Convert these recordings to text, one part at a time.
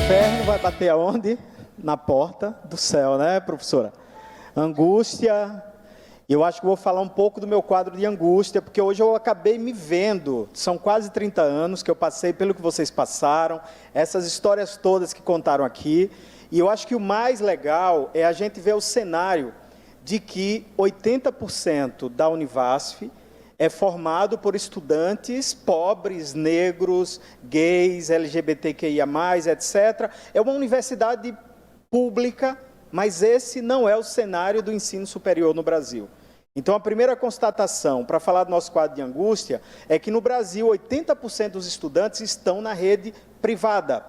inferno vai bater aonde? Na porta do céu, né, professora? Angústia. Eu acho que vou falar um pouco do meu quadro de angústia, porque hoje eu acabei me vendo. São quase 30 anos que eu passei pelo que vocês passaram, essas histórias todas que contaram aqui. E eu acho que o mais legal é a gente ver o cenário de que 80% da Univasf é formado por estudantes pobres, negros, gays, LGBTQIA+, etc. É uma universidade pública, mas esse não é o cenário do ensino superior no Brasil. Então, a primeira constatação, para falar do nosso quadro de angústia, é que no Brasil, 80% dos estudantes estão na rede privada.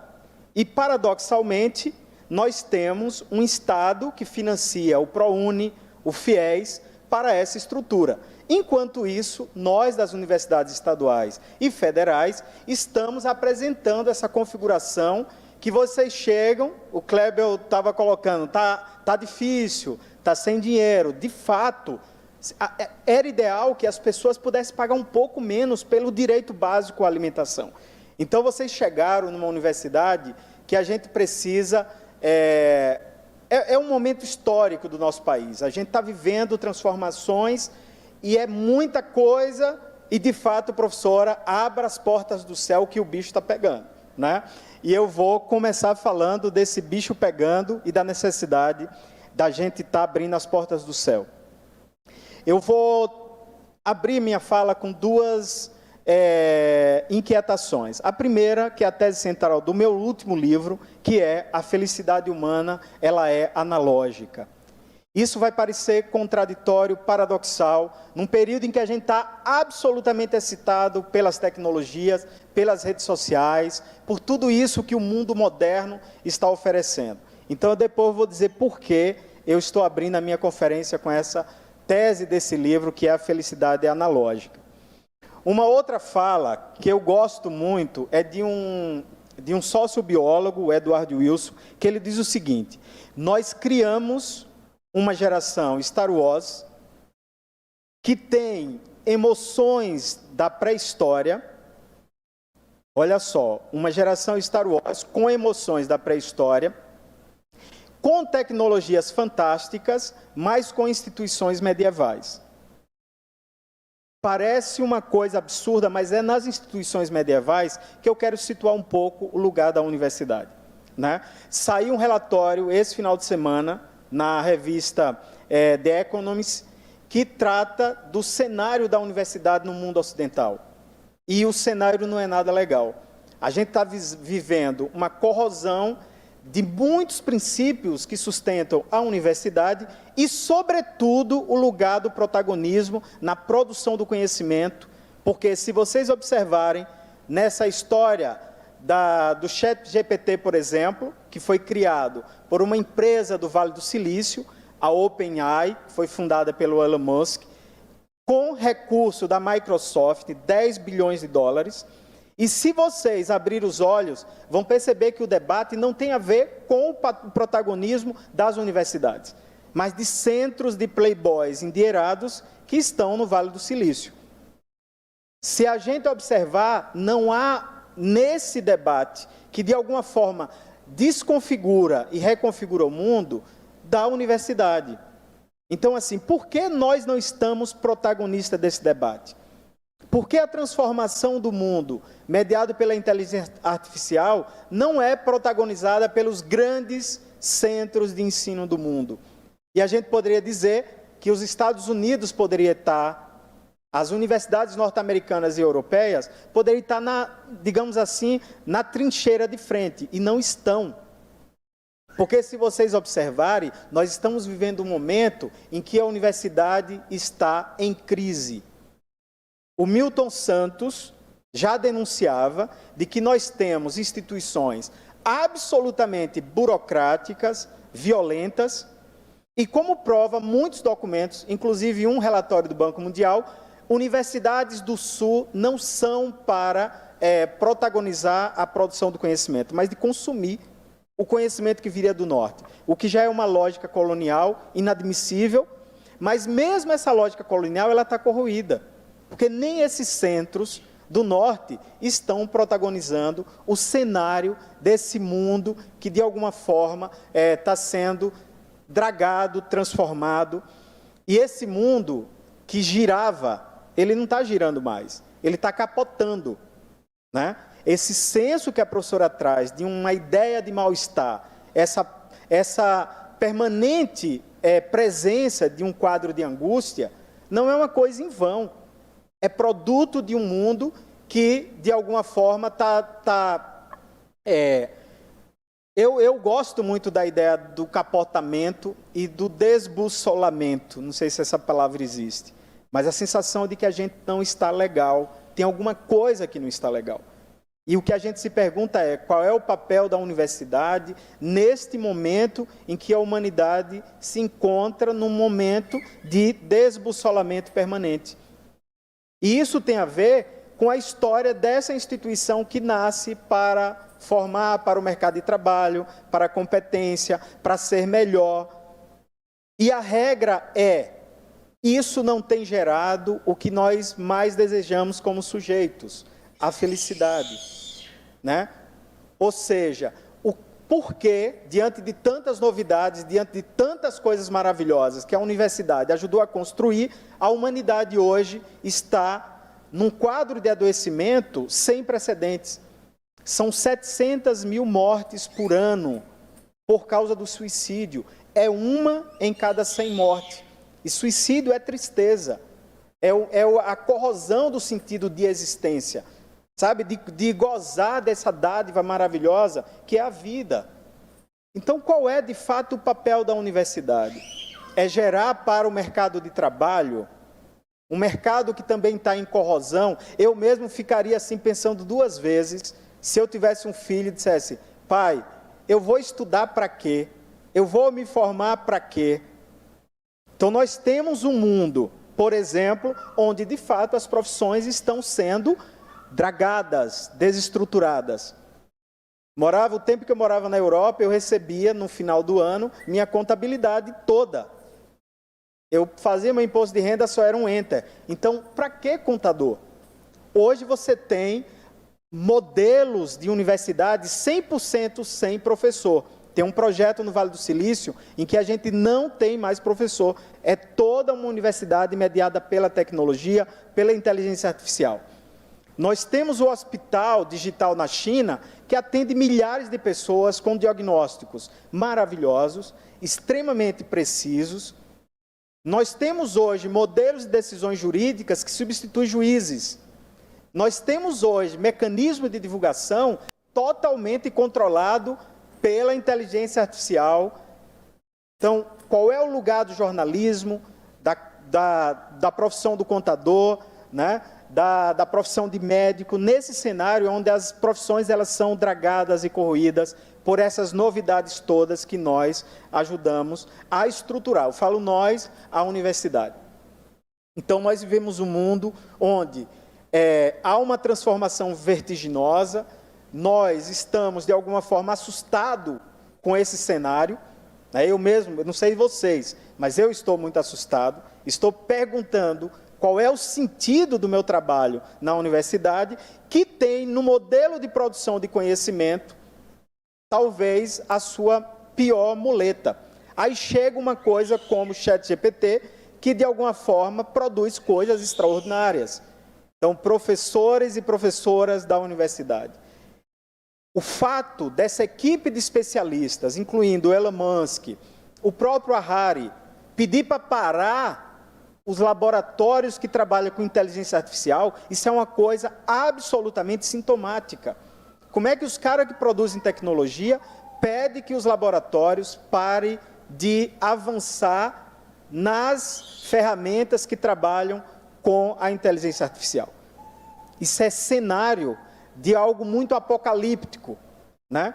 E, paradoxalmente, nós temos um Estado que financia o ProUni, o FIES, para essa estrutura. Enquanto isso, nós das universidades estaduais e federais estamos apresentando essa configuração que vocês chegam, o Kleber estava colocando, tá difícil, tá sem dinheiro. De fato, era ideal que as pessoas pudessem pagar um pouco menos pelo direito básico à alimentação. Então, vocês chegaram numa universidade que a gente precisa... É um momento histórico do nosso país. A gente está vivendo transformações e é muita coisa e, de fato, professora, abra as portas do céu que o bicho está pegando, né? E eu vou começar falando desse bicho pegando e da necessidade da gente estar abrindo as portas do céu. Eu vou abrir minha fala com duas inquietações. A primeira, que é a tese central do meu último livro, que é A Felicidade Humana, ela é analógica. Isso vai parecer contraditório, paradoxal, num período em que a gente está absolutamente excitado pelas tecnologias, pelas redes sociais, por tudo isso que o mundo moderno está oferecendo. Então, depois eu vou dizer por que eu estou abrindo a minha conferência com essa tese desse livro, que é A Felicidade Analógica. Uma outra fala que eu gosto muito é de um sociobiólogo, o Edward Wilson, que ele diz o seguinte: nós criamos uma geração Star Wars que tem emoções da pré-história. Olha só, uma geração Star Wars com emoções da pré-história, com tecnologias fantásticas, mas com instituições medievais. Parece uma coisa absurda, mas é nas instituições medievais que eu quero situar um pouco o lugar da universidade, né? Saiu um relatório esse final de semana na revista The Economist, que trata do cenário da universidade no mundo ocidental. E o cenário não é nada legal. A gente está vivendo uma corrosão de muitos princípios que sustentam a universidade e, sobretudo, o lugar do protagonismo na produção do conhecimento, porque, se vocês observarem, nessa história do ChatGPT, por exemplo, que foi criado por uma empresa do Vale do Silício, a OpenAI, que foi fundada pelo Elon Musk, com recurso da Microsoft, 10 bilhões de dólares, e se vocês abrirem os olhos, vão perceber que o debate não tem a ver com o protagonismo das universidades, mas de centros de playboys endinheirados que estão no Vale do Silício. Se a gente observar, não há nesse debate que, de alguma forma, desconfigura e reconfigura o mundo da universidade. Então, assim, por que nós não estamos protagonistas desse debate? Por que a transformação do mundo, mediado pela inteligência artificial, não é protagonizada pelos grandes centros de ensino do mundo? E a gente poderia dizer que os Estados Unidos poderiam estar, as universidades norte-americanas e europeias poderiam estar, digamos assim, na trincheira de frente, e não estão. Porque, se vocês observarem, nós estamos vivendo um momento em que a universidade está em crise. O Milton Santos já denunciava de que nós temos instituições absolutamente burocráticas, violentas, e, como prova, muitos documentos, inclusive um relatório do Banco Mundial, universidades do Sul não são para protagonizar a produção do conhecimento, mas de consumir o conhecimento que viria do Norte, o que já é uma lógica colonial inadmissível, mas mesmo essa lógica colonial ela está corroída. Porque nem esses centros do Norte estão protagonizando o cenário desse mundo que, de alguma forma, está sendo dragado, transformado. E esse mundo que girava, ele não está girando mais, ele está capotando, né? Esse senso que a professora traz de uma ideia de mal-estar, essa permanente presença de um quadro de angústia, não é uma coisa em vão. É produto de um mundo que, de alguma forma, Eu gosto muito da ideia do capotamento e do desbussolamento. Não sei se essa palavra existe, mas a sensação de que a gente não está legal, tem alguma coisa que não está legal. E o que a gente se pergunta é, qual é o papel da universidade neste momento em que a humanidade se encontra num momento de desbussolamento permanente. E isso tem a ver com a história dessa instituição que nasce para formar para o mercado de trabalho, para a competência, para ser melhor. E a regra isso não tem gerado o que nós mais desejamos como sujeitos, a felicidade, né? Ou seja, o porquê, diante de tantas novidades, diante de tantas coisas maravilhosas que a universidade ajudou a construir, a humanidade hoje está num quadro de adoecimento sem precedentes. São 700 mil mortes por ano por causa do suicídio. É uma em cada 100 mortes. E suicídio é tristeza. É a corrosão do sentido de existência. Sabe? De gozar dessa dádiva maravilhosa que é a vida. Então, qual é, de fato, o papel da universidade? É gerar para o mercado de trabalho, um mercado que também está em corrosão. Eu mesmo ficaria assim pensando duas vezes se eu tivesse um filho e dissesse, pai, eu vou estudar para quê? Eu vou me formar para quê? Então, nós temos um mundo, por exemplo, onde, de fato, as profissões estão sendo dragadas, desestruturadas. O tempo que eu morava na Europa, eu recebia, no final do ano, minha contabilidade toda. Eu fazia meu imposto de renda, só era um enter. Então, para que contador? Hoje você tem modelos de universidade 100% sem professor. Tem um projeto no Vale do Silício em que a gente não tem mais professor. É toda uma universidade mediada pela tecnologia, pela inteligência artificial. Nós temos o hospital digital na China, que atende milhares de pessoas com diagnósticos maravilhosos, extremamente precisos. Nós temos hoje modelos de decisões jurídicas que substituem juízes. Nós temos hoje mecanismo de divulgação totalmente controlado pela inteligência artificial. Então, qual é o lugar do jornalismo, da profissão do contador, né? Da profissão de médico, nesse cenário onde as profissões elas são dragadas e corroídas por essas novidades todas que nós ajudamos a estruturar. Eu falo nós, a universidade. Então, nós vivemos um mundo onde há uma transformação vertiginosa, nós estamos, de alguma forma, assustados com esse cenário. Eu mesmo, eu não sei vocês, mas eu estou muito assustado, estou perguntando qual é o sentido do meu trabalho na universidade, que tem no modelo de produção de conhecimento, talvez a sua pior muleta. Aí chega uma coisa como o ChatGPT, que de alguma forma produz coisas extraordinárias. Então, professores e professoras da universidade. O fato dessa equipe de especialistas, incluindo Elon Musk, o próprio Harari, pedir para parar os laboratórios que trabalham com inteligência artificial, isso é uma coisa absolutamente sintomática. Como é que os caras que produzem tecnologia pedem que os laboratórios parem de avançar nas ferramentas que trabalham com a inteligência artificial? Isso é cenário de algo muito apocalíptico, né?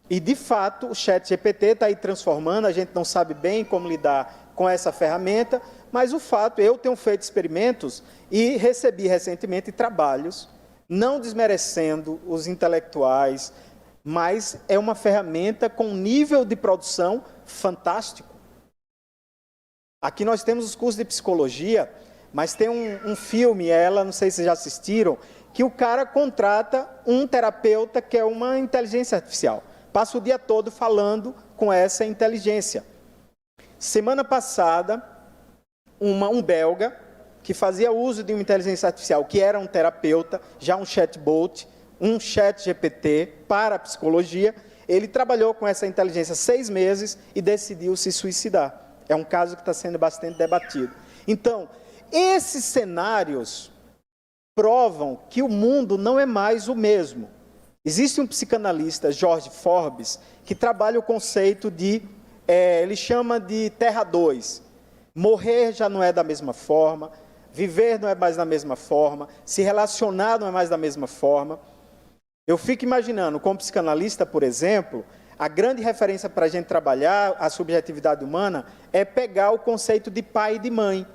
E, de fato, o ChatGPT está aí transformando, a gente não sabe bem como lidar com essa ferramenta, mas o fato, eu tenho feito experimentos e recebi recentemente trabalhos, não desmerecendo os intelectuais, mas é uma ferramenta com nível de produção fantástico. Aqui nós temos os cursos de psicologia, mas tem um filme, não sei se já assistiram, que o cara contrata um terapeuta que é uma inteligência artificial. Passa o dia todo falando com essa inteligência. Semana passada, um belga que fazia uso de uma inteligência artificial, que era um terapeuta, já um chatbot, um chat GPT para a psicologia, ele trabalhou com essa inteligência 6 meses e decidiu se suicidar. É um caso que está sendo bastante debatido. Então, esses cenários provam que o mundo não é mais o mesmo. Existe um psicanalista, George Forbes, que trabalha o conceito de, ele chama de Terra 2. Morrer já não é da mesma forma, viver não é mais da mesma forma, se relacionar não é mais da mesma forma. Eu fico imaginando, como psicanalista, por exemplo, a grande referência para a gente trabalhar a subjetividade humana é pegar o conceito de pai e de mãe.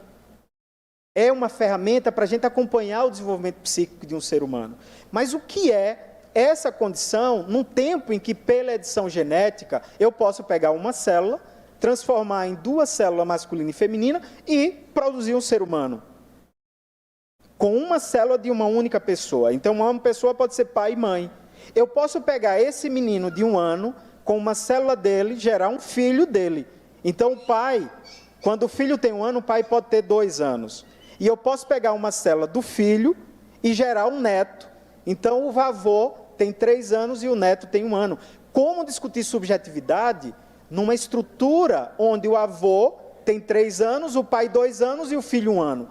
É uma ferramenta para a gente acompanhar o desenvolvimento psíquico de um ser humano. Mas o que é essa condição num tempo em que, pela edição genética, eu posso pegar uma célula, transformar em 2 células masculina e feminina e produzir um ser humano? Com uma célula de uma única pessoa. Então, uma pessoa pode ser pai e mãe. Eu posso pegar esse menino de 1 ano, com uma célula dele, gerar um filho dele. Então, o pai, quando o filho tem 1 ano, o pai pode ter 2 anos. E eu posso pegar uma célula do filho e gerar um neto. Então, o avô tem 3 anos e o neto tem 1 ano. Como discutir subjetividade numa estrutura onde o avô tem 3 anos, o pai 2 anos e o filho 1 ano?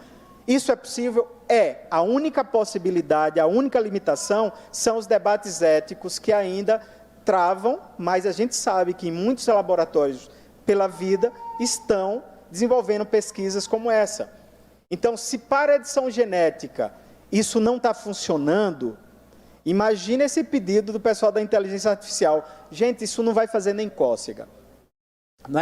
Isso é possível? É. A única possibilidade, a única limitação são os debates éticos que ainda travam, mas a gente sabe que em muitos laboratórios pela vida estão desenvolvendo pesquisas como essa. Então, se para a edição genética isso não está funcionando, imagine esse pedido do pessoal da inteligência artificial. Gente, isso não vai fazer nem cócega.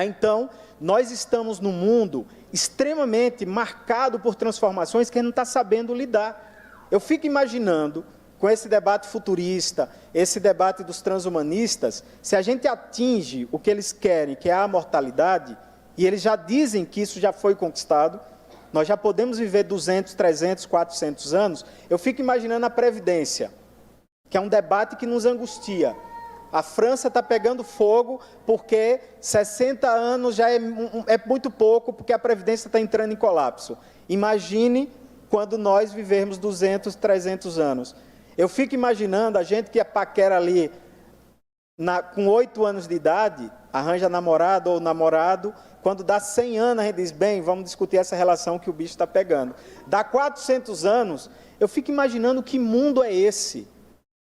Então, nós estamos num mundo extremamente marcado por transformações que a gente não está sabendo lidar. Eu fico imaginando, com esse debate futurista, esse debate dos transhumanistas, se a gente atinge o que eles querem, que é a mortalidade, e eles já dizem que isso já foi conquistado, nós já podemos viver 200, 300, 400 anos, eu fico imaginando a Previdência, que é um debate que nos angustia. A França está pegando fogo porque 60 anos já é muito pouco, porque a Previdência está entrando em colapso. Imagine quando nós vivermos 200, 300 anos. Eu fico imaginando a gente que paquera ali com 8 anos de idade, arranja namorado ou namorado, quando dá 100 anos a gente diz, bem, vamos discutir essa relação que o bicho está pegando. Dá 400 anos, eu fico imaginando que mundo é esse.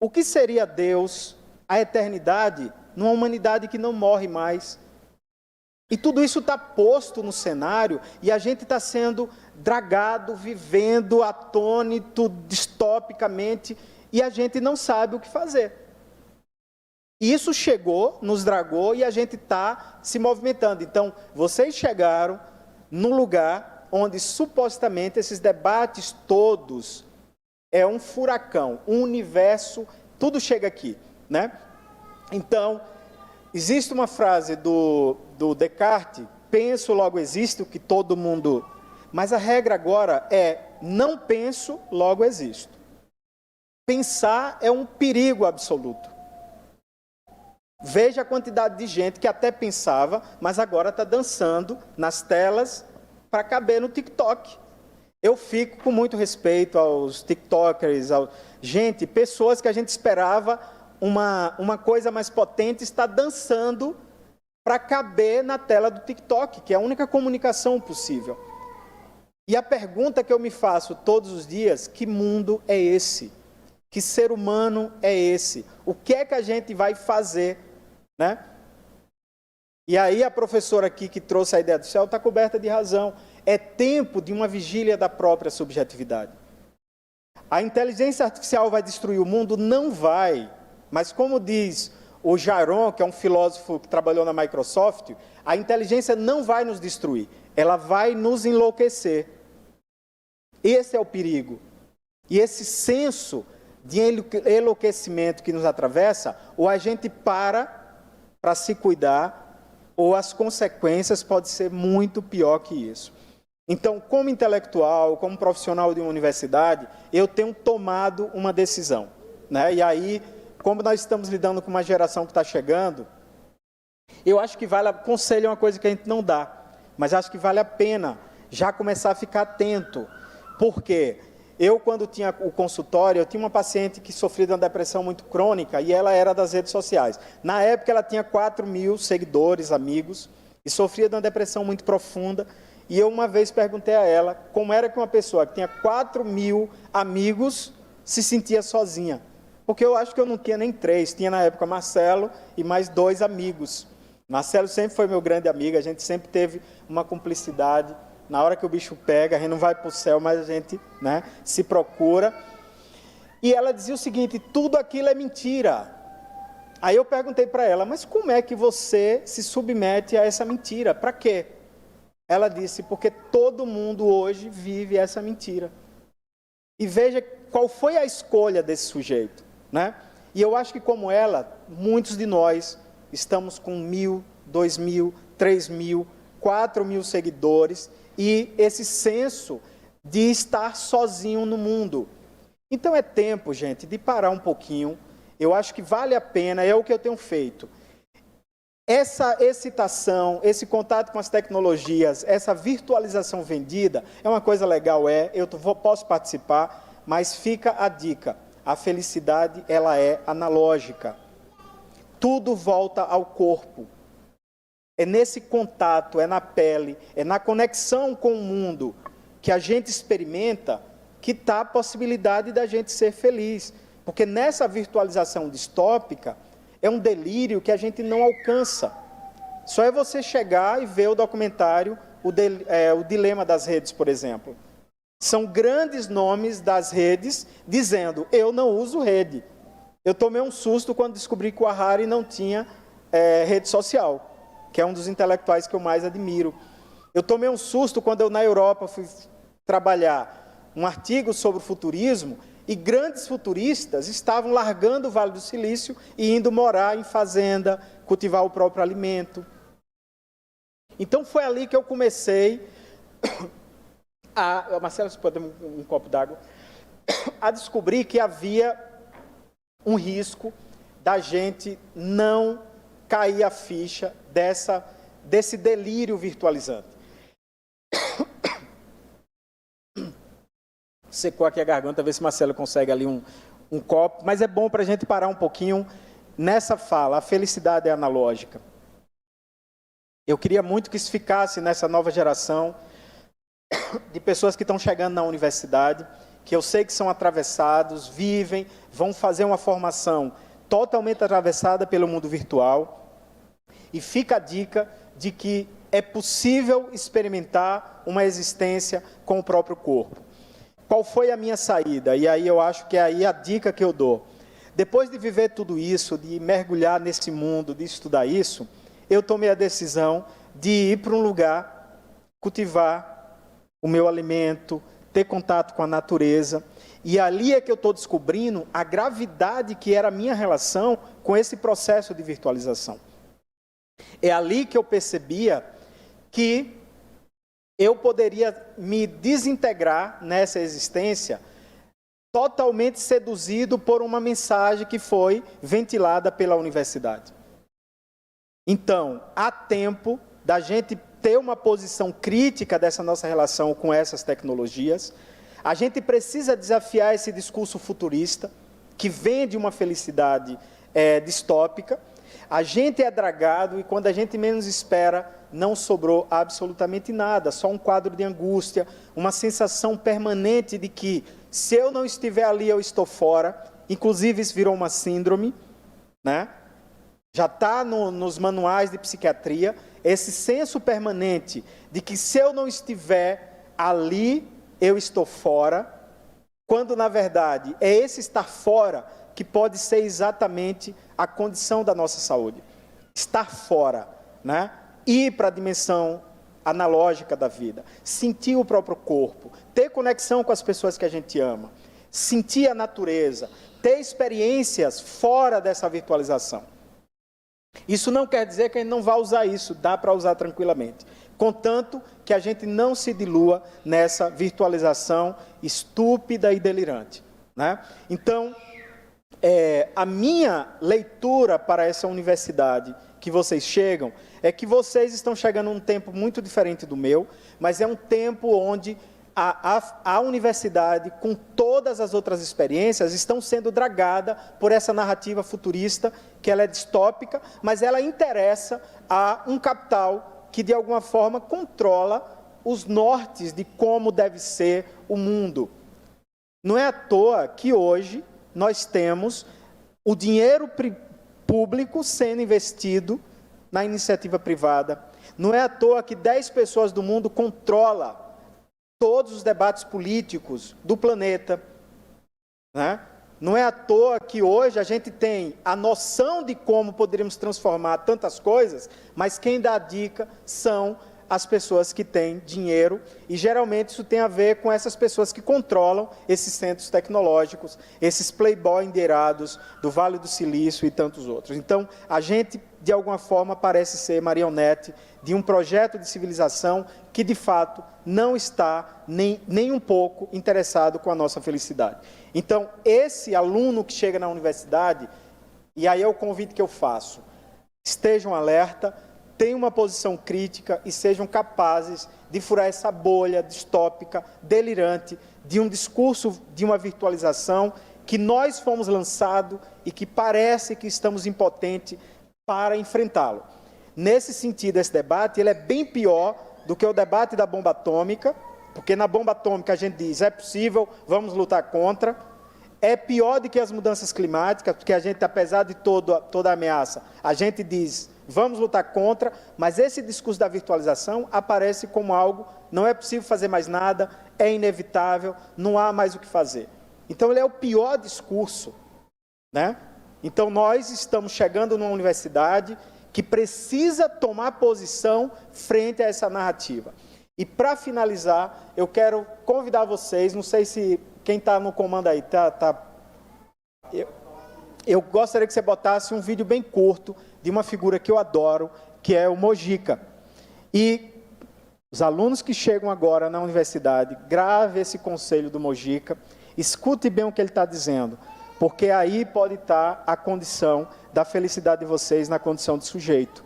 O que seria Deus, a eternidade, numa humanidade que não morre mais? E tudo isso está posto no cenário e a gente está sendo dragado, vivendo atônito, distopicamente, e a gente não sabe o que fazer. E isso chegou, nos dragou e a gente está se movimentando. Então, vocês chegaram num lugar onde supostamente esses debates todos é um furacão, um universo, tudo chega aqui, né? Então, existe uma frase do Descartes, penso, logo existo, o que todo mundo... Mas a regra agora é, não penso, logo existo. Pensar é um perigo absoluto. Veja a quantidade de gente que até pensava, mas agora está dançando nas telas para caber no TikTok. Eu fico com muito respeito aos TikTokers, gente, pessoas que a gente esperava uma coisa mais potente, está dançando para caber na tela do TikTok, que é a única comunicação possível. E a pergunta que eu me faço todos os dias, que mundo é esse? Que ser humano é esse? O que é que a gente vai fazer, né? E aí a professora aqui que trouxe a ideia do céu está coberta de razão. É tempo de uma vigília da própria subjetividade. A inteligência artificial vai destruir o mundo? Não vai. Mas como diz o Jaron, que é um filósofo que trabalhou na Microsoft, a inteligência não vai nos destruir, ela vai nos enlouquecer. Esse é o perigo. E esse senso de enlouquecimento que nos atravessa, ou a gente para se cuidar, ou as consequências podem ser muito pior que isso. Então, como intelectual, como profissional de uma universidade, eu tenho tomado uma decisão, né? E aí, como nós estamos lidando com uma geração que está chegando, eu acho que conselho é uma coisa que a gente não dá, mas acho que vale a pena já começar a ficar atento. Por quê? Eu, quando tinha o consultório, eu tinha uma paciente que sofria de uma depressão muito crônica e ela era das redes sociais. Na época, ela tinha 4.000 seguidores, amigos, e sofria de uma depressão muito profunda. E eu uma vez perguntei a ela como era que uma pessoa que tinha 4.000 amigos se sentia sozinha. Porque eu acho que eu não tinha nem 3, tinha na época Marcelo e mais 2 amigos. Marcelo sempre foi meu grande amigo, a gente sempre teve uma cumplicidade. Na hora que o bicho pega, a gente não vai para o céu, mas a gente, né, se procura. E ela dizia o seguinte: tudo aquilo é mentira. Aí eu perguntei para ela: mas como é que você se submete a essa mentira? Para quê? Ela disse: porque todo mundo hoje vive essa mentira. E veja qual foi a escolha desse sujeito, né? E eu acho que, como ela, muitos de nós estamos com 1.000, 2.000, 3.000, 4.000 seguidores e esse senso de estar sozinho no mundo. Então é tempo, gente, de parar um pouquinho. Eu acho que vale a pena, é o que eu tenho feito. Essa excitação, esse contato com as tecnologias, essa virtualização vendida, é uma coisa legal, eu posso participar, mas fica a dica: a felicidade, ela é analógica. Tudo volta ao corpo. É nesse contato, é na pele, é na conexão com o mundo que a gente experimenta que está a possibilidade da gente ser feliz. Porque nessa virtualização distópica, é um delírio que a gente não alcança. Só é você chegar e ver o documentário, o Dilema das Redes, por exemplo. São grandes nomes das redes dizendo: eu não uso rede. Eu tomei um susto quando descobri que o Harari não tinha rede social, que é um dos intelectuais que eu mais admiro. Eu tomei um susto quando eu, na Europa, fui trabalhar um artigo sobre o futurismo e grandes futuristas estavam largando o Vale do Silício e indo morar em fazenda, cultivar o próprio alimento. Então, foi ali que eu comecei Marcelo, se puder um copo d'água, a descobrir que havia um risco da gente não cair a ficha desse delírio virtualizante. Secou aqui a garganta, ver se Marcelo consegue ali um copo, mas é bom para a gente parar um pouquinho nessa fala. A felicidade é analógica. Eu queria muito que isso ficasse nessa nova geração de pessoas que estão chegando na universidade, que eu sei que são atravessados, vivem, vão fazer uma formação totalmente atravessada pelo mundo virtual. E fica a dica de que é possível experimentar uma existência com o próprio corpo. Qual foi a minha saída? E aí eu acho que é aí a dica que eu dou. Depois de viver tudo isso, de mergulhar nesse mundo, de estudar isso, eu tomei a decisão de ir para um lugar, cultivar o meu alimento, ter contato com a natureza. E ali é que eu estou descobrindo a gravidade que era a minha relação com esse processo de virtualização. É ali que eu percebia que eu poderia me desintegrar nessa existência totalmente seduzido por uma mensagem que foi ventilada pela universidade. Então, há tempo da gente ter uma posição crítica dessa nossa relação com essas tecnologias. A gente precisa desafiar esse discurso futurista que vende uma felicidade distópica. A gente é dragado e quando a gente menos espera, não sobrou absolutamente nada, só um quadro de angústia, uma sensação permanente de que se eu não estiver ali, eu estou fora. Inclusive, isso virou uma síndrome, né? Já está nos manuais de psiquiatria, esse senso permanente de que se eu não estiver ali, eu estou fora, quando, na verdade, é esse estar fora que pode ser exatamente a condição da nossa saúde. Estar fora, né? Ir para a dimensão analógica da vida, sentir o próprio corpo, ter conexão com as pessoas que a gente ama, sentir a natureza, ter experiências fora dessa virtualização. Isso não quer dizer que a gente não vai usar isso, dá para usar tranquilamente. contanto que a gente não se dilua nessa virtualização estúpida e delirante, né? Então, a minha leitura para essa universidade que vocês chegam é que vocês estão chegando num tempo muito diferente do meu, mas é um tempo onde a universidade, com todas as outras experiências, estão sendo dragada por essa narrativa futurista, que ela é distópica, mas ela interessa a um capital que, de alguma forma, controla os nortes de como deve ser o mundo. Não é à toa que hoje nós temos o dinheiro público sendo investido na iniciativa privada. Não é à toa que 10 pessoas do mundo controlam todos os debates políticos do planeta, né? Não é à toa que hoje a gente tem a noção de como poderíamos transformar tantas coisas, mas quem dá a dica são as pessoas que têm dinheiro, e geralmente isso tem a ver com essas pessoas que controlam esses centros tecnológicos, esses playboy endinheirados do Vale do Silício e tantos outros. Então, a gente, de alguma forma, parece ser marionete de um projeto de civilização que, de fato, não está nem um pouco interessado com a nossa felicidade. Então, esse aluno que chega na universidade, e aí é o convite que eu faço, estejam alerta, tenham uma posição crítica e sejam capazes de furar essa bolha distópica, delirante, de um discurso de uma virtualização que nós fomos lançados e que parece que estamos impotentes para enfrentá-lo. Nesse sentido, esse debate ele é bem pior do que o debate da bomba atômica, porque na bomba atômica a gente diz, é possível, vamos lutar contra. É pior do que as mudanças climáticas, porque a gente, apesar de toda a ameaça, a gente diz, vamos lutar contra, mas esse discurso da virtualização aparece como algo, não é possível fazer mais nada, é inevitável, não há mais o que fazer. Então, ele é o pior discurso, né? Então, nós estamos chegando numa universidade que precisa tomar posição frente a essa narrativa. E, para finalizar, eu quero convidar vocês, não sei se quem está no comando aí eu gostaria que você botasse um vídeo bem curto de uma figura que eu adoro, que é o Mojica. E os alunos que chegam agora na universidade, grave esse conselho do Mojica, escute bem o que ele está dizendo, porque aí pode estar a condição da felicidade de vocês na condição de sujeito,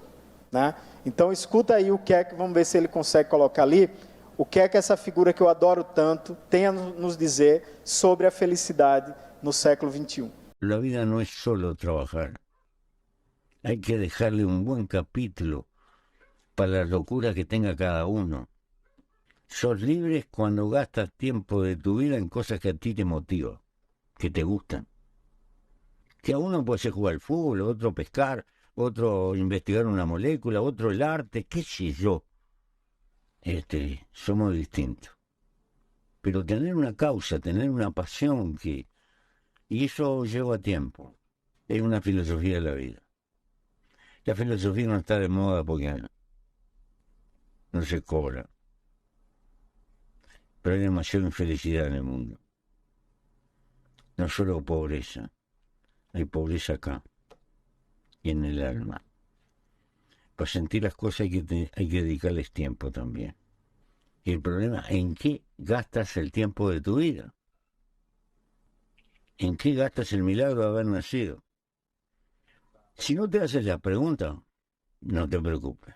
né? Então, escuta aí o que é que, vamos ver se ele consegue colocar ali, o que é que essa figura que eu adoro tanto tem a nos dizer sobre a felicidade no século XXI. La vida no es solo trabajar. Hay que dejarle un buen capítulo para la locura que tenga cada uno. Sos libre cuando gastas tiempo de tu vida en cosas que a ti te motivan, que te gustan. Que a uno puede ser jugar al fútbol, otro pescar, otro investigar una molécula, otro el arte, qué sé yo. Somos distintos. Pero tener una causa, tener una pasión y eso lleva tiempo. Es una filosofía de la vida. La filosofía no está de moda porque no se cobra. Pero hay demasiada infelicidad en el mundo. No solo pobreza, hay pobreza acá y en el alma. Para sentir las cosas hay que dedicarles tiempo también. Y el problema, ¿en qué gastas el tiempo de tu vida? ¿En qué gastas el milagro de haber nacido? Si no te haces la pregunta, no te preocupes.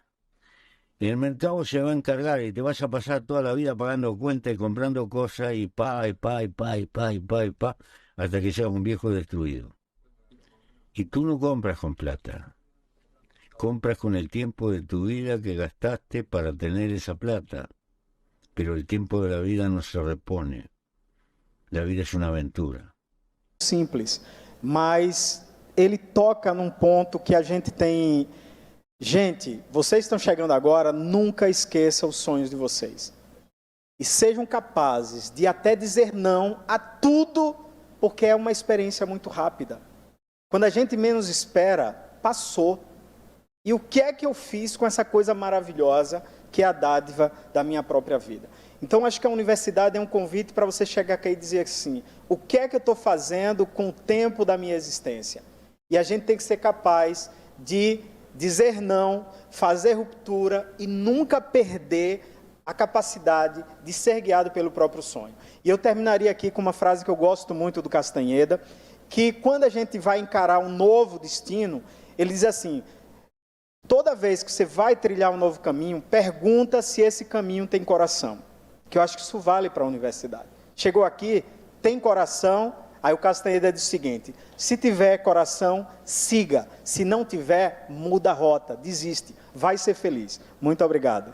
El mercado se va a encargar y te vas a pasar toda la vida pagando cuentas y comprando cosas y pa, hasta que seas un viejo destruido. Y tú no compras con plata. Compras con el tiempo de tu vida que gastaste para tener esa plata. Pero el tiempo de la vida no se repone. La vida es una aventura. Simples, mas ele toca num ponto que a gente tem... Gente, vocês estão chegando agora, nunca esqueçam os sonhos de vocês. E sejam capazes de até dizer não a tudo, porque é uma experiência muito rápida. Quando a gente menos espera, passou. E o que é que eu fiz com essa coisa maravilhosa que é a dádiva da minha própria vida? Então, acho que a universidade é um convite para você chegar aqui e dizer assim, o que é que eu estou fazendo com o tempo da minha existência? E a gente tem que ser capaz de dizer não, fazer ruptura e nunca perder a capacidade de ser guiado pelo próprio sonho. E eu terminaria aqui com uma frase que eu gosto muito do Castanheda, que quando a gente vai encarar um novo destino, ele diz assim: toda vez que você vai trilhar um novo caminho, pergunta se esse caminho tem coração. Que eu acho que isso vale para a universidade. Chegou aqui, tem coração? Aí o Castanheda diz o seguinte: se tiver coração, siga. Se não tiver, muda a rota, desiste. Vai ser feliz. Muito obrigado.